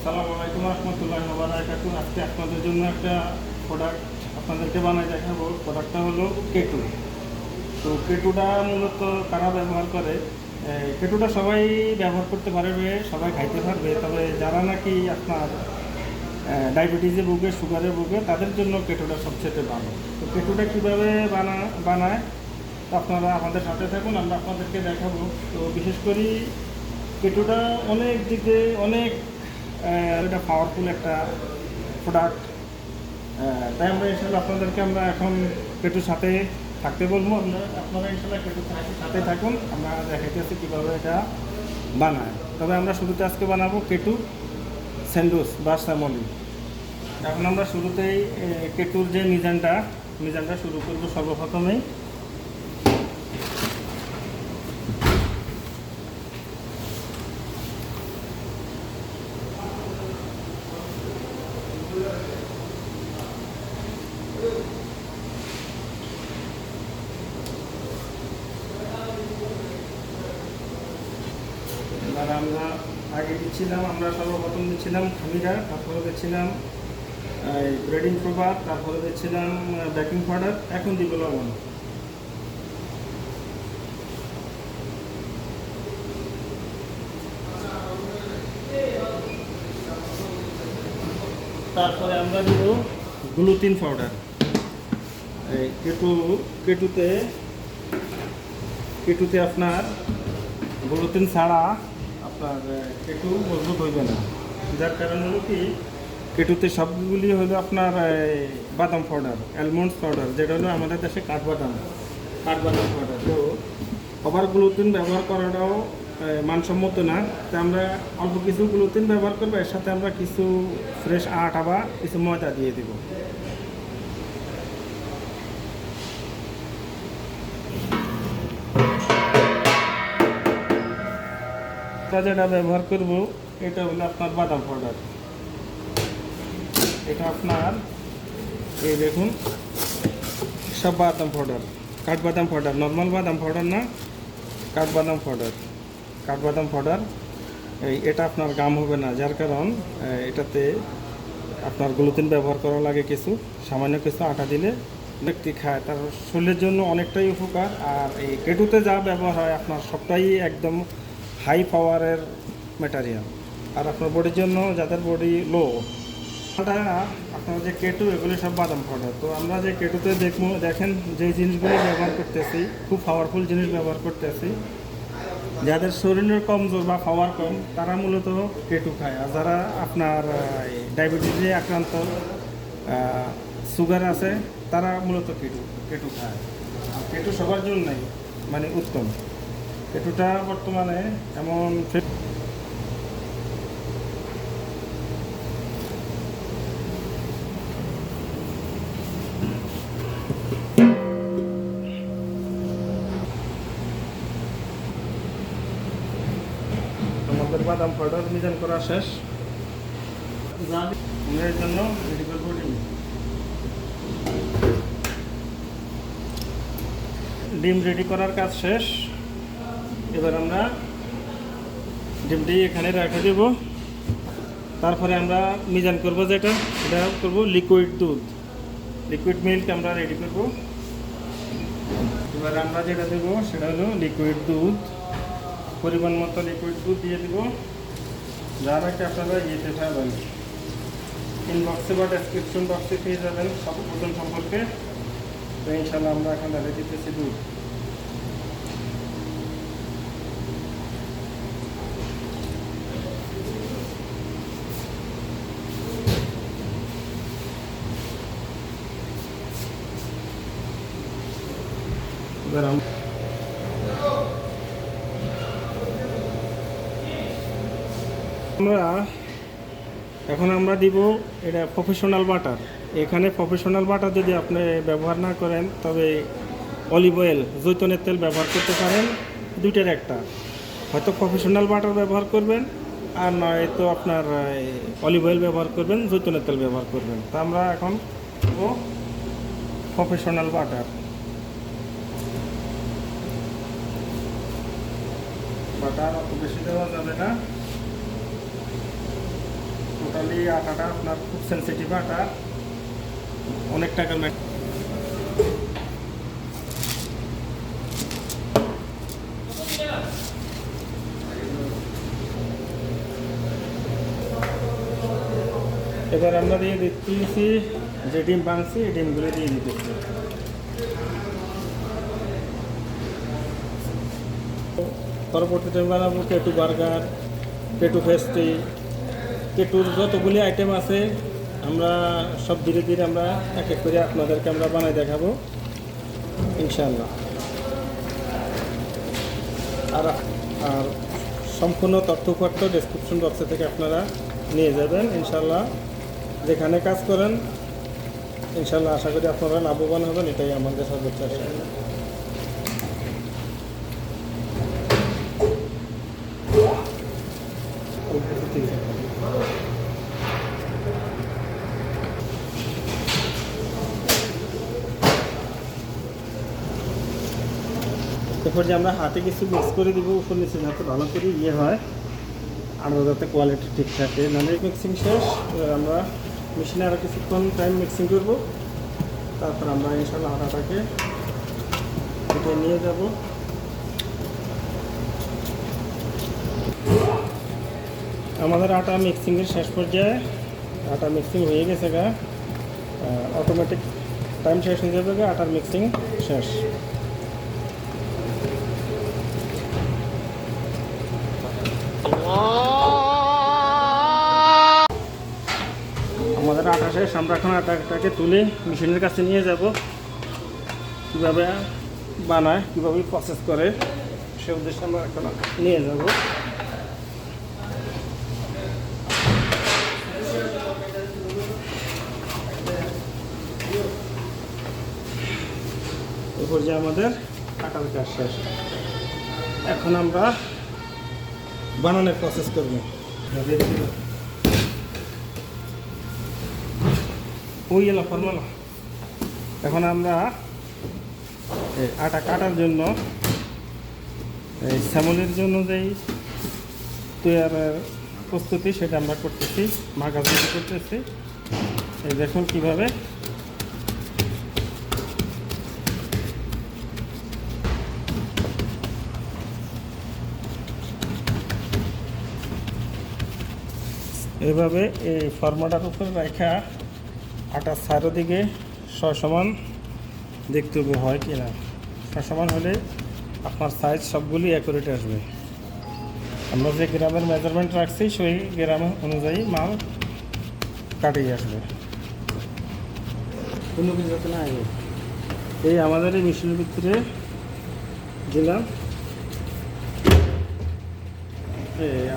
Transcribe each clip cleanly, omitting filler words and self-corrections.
আসসালামু আলাইকুম রহমতুল্লাহি ওয়া বারাকাতুহু। আজকে আপনাদের জন্য একটা প্রোডাক্ট আপনাদেরকে বানাই দেখাবো। প্রোডাক্টটা হলো কেটু। তো কেটুটা মূলত কারা ব্যবহার করে? কেটুটা সবাই ব্যবহার করতে পারবে, সবাই খাইতে পারবে, তবে যারা নাকি আপনার ডায়াবেটিসে ভুগে, সুগারে ভুগে, তাদের জন্য কেটুটা সবচেয়ে ভালো। তো কেটুটা কীভাবে বানায় তো আপনারা আমাদের সাথে থাকুন, আমরা আপনাদেরকে দেখাবো। তো বিশেষ করে কেটুটা অনেক দিকে অনেক এটা পাওয়ারফুল একটা প্রোডাক্ট। তাই আমরা ইনশাল্লাহ আপনাদেরকে আমরা এখন কেটুর সাথে থাকতে বলবো। আপনারা ইনশাল্লাহ কেটুর সাথে থাকুন, আমরা দেখাইতেছি কীভাবে এটা বানায়। তবে আমরা শুরুতে আজকে বানাবো কেটু স্যান্ডউইচ বা স্যামলি। এখন আমরা শুরুতেই কেটুর যে মিজানটা শুরু করবো। সর্বপ্রথমেই এবার আমরা সর্বপ্রথম দিচ্ছিলাম খামিরা, তারপরে দিচ্ছিলাম ব্রেডিং প্রভাব, তারপরে দিচ্ছিলাম বেকিং পাউডার, এখন দিব লবণ। তারপরে আমরা দিব গ্লুটিন পাউডার। এই কেটুতে আপনার গ্লুটিন ছাড়া আপনার কেটু মজবুত হইবে না। যার কারণ হলো কি, কেটুতে সবগুলি হলো আপনার বাদাম পাউডার, অ্যালমন্ডস পাউডার, যেটা হলো আমাদের দেশে কাঠবাদাম পাউডার। তো ওভার গ্লুটিন ব্যবহার করাটাও মানসম্মত না। তো আমরা অল্প কিছু গ্লুটিন ব্যবহার করবো, এর সাথে আমরা কিছু ফ্রেশ আটা বা কিছু ময়দা দিয়ে দিব। যেটা ব্যবহার করব এটা হলো আপনার বাদাম পাউডার। এটা আপনার এই দেখুন, সব বাদাম পাউডার, কাঠবাদাম পাউডার, নর্মাল বাদাম পাউডার না, কাঠবাদাম পাউডার। এটা আপনার গাম হবে না, যার কারণ এটাতে আপনার গ্লুটিন ব্যবহার করা লাগে কিছু, সামান্য কিছু আটা দিলে ব্যক্তি খায়, তার শরীরের জন্য অনেকটাই উপকার। আর এই কেটুতে যা ব্যবহার হয় আপনার সবটাই একদম হাই পাওয়ারের ম্যাটেরিয়াল। আর আপনার বডির জন্য, যাদের বডি লো, আপনার যে কেটু, এগুলি সব বাদাম পাউডার। তো আমরা যে কেটুতে দেখেন যে জিনিসগুলি ব্যবহার করতেছি, খুব পাওয়ারফুল জিনিস ব্যবহার করতেছি। যাদের শরীরের কমজোর বা পাওয়ার কম, তারা মূলত কেটু খায়। আর যারা আপনার ডায়াবেটিসে আক্রান্ত, সুগার আছে, তারা মূলত কেটু খায়। আর কেটু সবার জন্যই মানে উত্তম। কেটুটা বর্তমানে এমন আমাদের বাদাম পাউডার মিজান করা শেষ। এর জন্য রেডি করবো ডিম রেডি করার কাজ শেষ। এবার আমরা ডিমটি এখানে রেখে দেব। তারপরে আমরা মিজান করবো, এটা করবো লিকুইড মিল্ক আমরা রেডি করব। এবার আমরা যেটা দেবো সেটা হলো লিকুইড দুধ। পরিমাণ মতো লিকুইড দুধ দিয়ে দেবো, যার আগে আপনারা ইয়েতে পাবেন, ইনবক্সে বা ডেসক্রিপশন বক্সে পেয়ে যাবেন সব ওজন সম্পর্কে। তো ইনশাল্লাহ আমরা এখন রেডি দিতেছি দুধ। এখন আমরা দিব এটা প্রফেশনাল বাটার। এখানে প্রফেশনাল বাটার যদি আপনি ব্যবহার না করেন, তবে অলিভ অয়েল, জৈতুনের তেল ব্যবহার করতে পারেন। দুইটার একটা, হয়তো প্রফেশনাল বাটার ব্যবহার করবেন, আর নয়তো আপনার অলিভ অয়েল ব্যবহার করবেন, জৈতুনের তেল ব্যবহার করবেন। তা আমরা এখন প্রফেশনাল বাটার অত বেশি দেওয়া যাবে না। টোটালি আটাটা আপনার খুব সেন্সিটিভ আটা, অনেক টাকার এবার আমরা দিয়ে দিচ্ছি যে ডিম বানাচ্ছি এই ডিমগুলো দিয়ে দিতেছি। পরবর্তীতে বানাবো কেটু বার্গার, কেটু পেস্ট্রি, কেটুর যতগুলি আইটেম আছে আমরা সব ধীরে ধীরে আমরা এক এক করে আপনাদেরকে আমরা বানাই দেখাবো ইনশাআল্লাহ। আর আর সম্পূর্ণ তথ্যপত্র ডেসক্রিপশন বক্সে থেকে আপনারা নিয়ে যাবেন ইনশাআল্লাহ। যেখানে কাজ করেন ইনশাআল্লাহ আশা করি আপনারা লাভবান হবেন, এটাই আমাদের সর্বোচ্চ আশা। এরপর যে আমরা হাতে কিছু মিক্স করে দিব উপর নিচে যাতে ভালো করে ইয়ে হয় আর যাতে কোয়ালিটি ঠিক থাকে। নাহলে মিক্সিং শেষ, আমরা মেশিনে আরও কিছুক্ষণ টাইম মিক্সিং করব, তারপর আমরা ইনশাআল্লাহ আটাটাকে এটা নিয়ে যাব। আমাদের আটা মিক্সিংয়ের শেষ পর্যায়ে, আটা মিক্সিং হয়ে গেছে গা, অটোমেটিক টাইম শেষ হয়ে যাবে গা, আটার মিক্সিং শেষ। আমাদের আটা শেষ, আমরা এখন আটাটাকে তুলে মেশিনের কাছে নিয়ে যাব। কীভাবে বানায়, কীভাবে প্রসেস করে সে উদ্দেশ্যে আমরা এখন নিয়ে যাব। এরপর যে আমাদের আটার কাজ শেষ, এখন আমরা বানানোর প্রসেস করব। ওই এলো ফর্মাল। এখন আমরা আটা কাটার জন্য এই স্যামলের জন্য যেই তৈয়ারের প্রস্তুতি সেটা আমরা করতেছি, মাগাজি করতেছি। এই দেখুন কীভাবে এভাবে এই ফর্মাটার উপরে রেখা আটার চারোদিকে সসমান দেখতে হবে হয় কি না। সসমান হলে আপনার সাইজ সবগুলি অ্যাকুরেট আসবে। আমরা যে গ্রামের মেজারমেন্ট রাখছি সেই গ্রাম অনুযায়ী মাল কাটিয়ে আসবে, কোনো কিছু যাতে না আসবে। এই আমাদের এই মেশিনের ভিতরে দিলাম,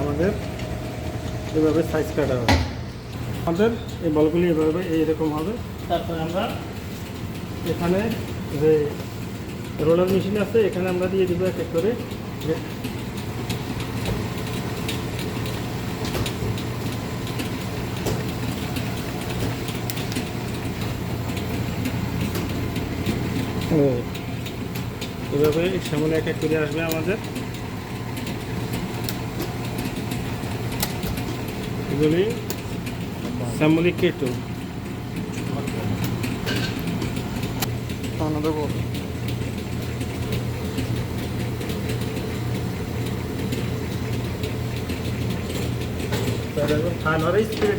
আমাদের এভাবে সাইজ কাটা হবে। আমাদের এই বলগুলি এভাবে এইরকম হবে। তারপরে আমরা এখানে যে রোলার মেশিন আছে এখানে আমরা দিয়ে দিব এক এক করে। এভাবে সামনে এক এক করে আসবে আমাদের এগুলি সামলি কেটো। খানার স্পিড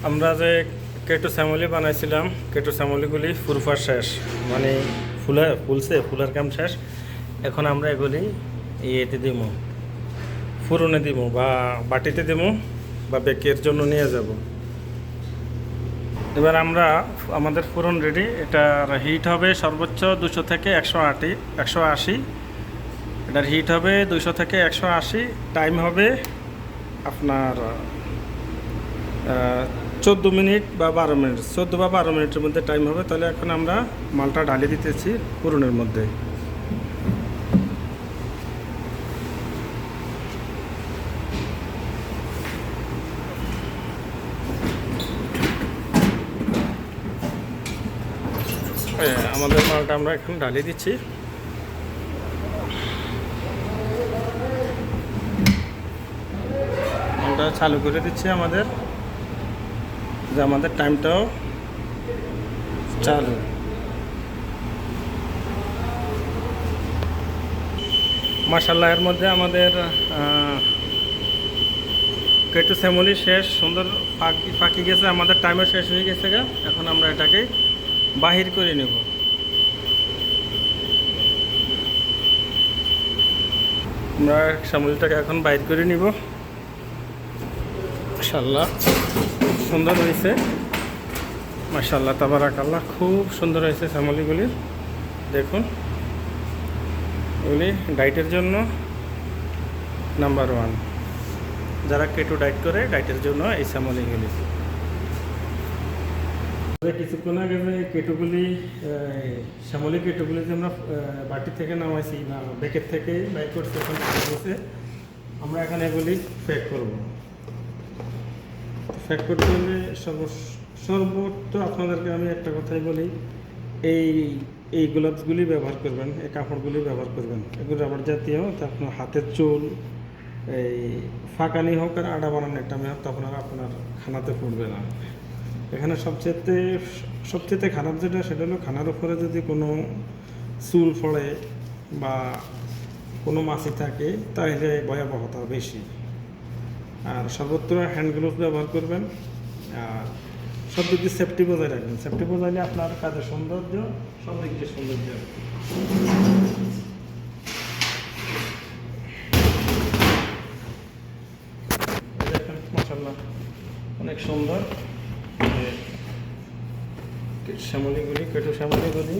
আমরা যে কেটু শ্যামলি বানাইছিলাম, কেটু শ্যামলিগুলি ফুরফার শেষ, মানে ফুলের কাম শেষ। এখন আমরা এগুলি ইয়েতে দিব, ফুরনে দিব বা বাটিতে দিব বা বেকের জন্য নিয়ে যাব। এবার আমরা আমাদের ফুরন রেডি। এটা হিট হবে সর্বোচ্চ 200 থেকে 180। এটার হিট হবে 200 থেকে 180। টাইম হবে আপনার 14 মিনিট বা 12 মিনিট, 14 বা 12 মিনিটের মধ্যে টাইম হবে। তাহলে এখন আমরা মালটা ঢালি দিতেছি পুরনের মধ্যে। আমাদের মালটা আমরা এখন ঢালিয়ে দিচ্ছি। মালটা চালু করে দিচ্ছি আমাদের, যে আমাদের টাইমটাও চালু। মাশাআল্লাহ, এর মধ্যে আমাদের কেটু সেমুলি শেষ, সুন্দর ফাঁকি গেছে, আমাদের টাইমও শেষ হয়ে গেছে। এখন আমরা এটাকে বাহির করে নেব। আমরা সেমুলিটাকে এখন বাইর করে নিব। মাশাআল্লাহ সুন্দর হয়েছে, মাশাআল্লাহ তাবারাকাল্লাহ, খুব সুন্দর হয়েছে সেমুলিগুলি। দেখুন, এগুলি ডায়েটের জন্য নাম্বার 1। যারা কেটো ডায়েট করে, ডায়েটের জন্য এই সেমুলিগুলি। কিছুক্ষণ আগে যে কেটোগুলি, শ্যামলি কেটোগুলি যে আমরা বাটি থেকে নামাইছি না ব্যাকের থেকে বাইক করছি, এখন আমরা এখানে এগুলি প্যাক করব। প্যাক করতে হলে সর্বোচ্চ আপনাদেরকে আমি একটা কথাই বলি, এই গ্লাভসগুলি ব্যবহার করবেন, এই কাপড়গুলি ব্যবহার করবেন। এগুলো রাবার জাতীয়, তো আপনার হাতের চুল এই ফাঁকানি হোক আর আটা বানানোর টাইমে হোক, তখন আর আপনার খানাতে পড়বে না। এখানে সবচেয়ে খারাপ যেটা, সেটা হলো খানার উপরে যদি কোনো চুল পড়ে বা কোনো মাছি থাকে, তাহলে ভয়াবহতা বেশি। আর সর্বত্র হ্যান্ড গ্লোভস ব্যবহার করবেন, আর সব দিক দিয়ে সেফটি বজায় রাখবেন। সেফটি বজাইলে আপনার কাজের সৌন্দর্য, সব দিক দিয়ে সৌন্দর্য। মাশাআল্লাহ অনেক সুন্দর শ্যামলিগুলি, কেটো শ্যামলিগুলি।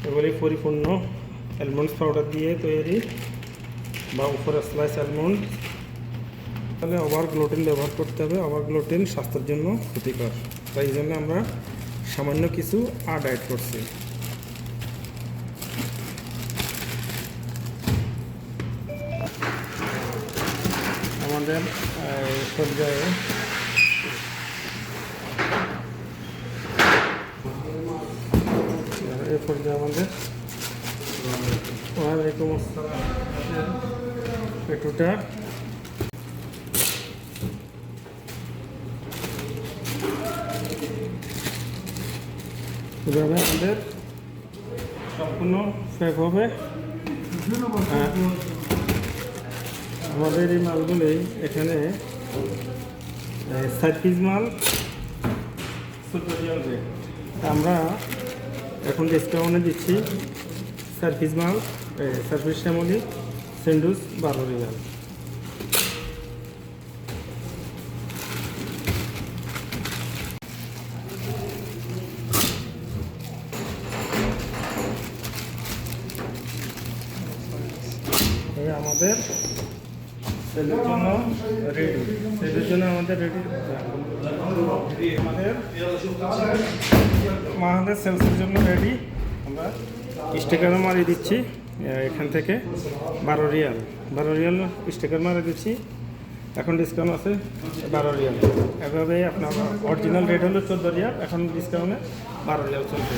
এগুলি পরিপূর্ণ অ্যালমন্ডস পাউডার দিয়ে তৈরি, বা উপরে স্লাইস অ্যালমন্ড। তাহলে ওভার গ্লুটেন ব্যবহার করতে হবে। ওভার গ্লুটেন স্বাস্থ্যের জন্য ক্ষতিকর, তাই জন্য আমরা সামান্য কিছু অ্যাড করছি। আমাদের পর্যায়ে আমাদের ওয়ালাইকুম আসসালাম, পেটুটা এভাবে আমাদের সম্পূর্ণ প্যাক হবে। আমাদের এই মালগুলি এখানে 7 পিস মাল, 14 রেট। আমরা এখন ডিসকাউন্টে দিচ্ছি 4 পিস মাল, 4 পিস শ্যামলি স্যান্ডউইচ 12 রিয়াল। আমাদের সেলের জন্য রেডি, সেলের জন্য আমাদের রেডি। আমাদের সেলসের জন্য রেডি। আমরা স্টিকারও মারিয়ে দিচ্ছি এখান থেকে 12 রিয়াল স্টিকার মারিয়ে দিচ্ছি। এখন ডিসকাউন্ট আছে 12 রিয়াল। এভাবে আপনার অরিজিনাল রেট হলো 14 রিয়াল, এখন ডিসকাউন্টে 12 রিয়াল চলছে।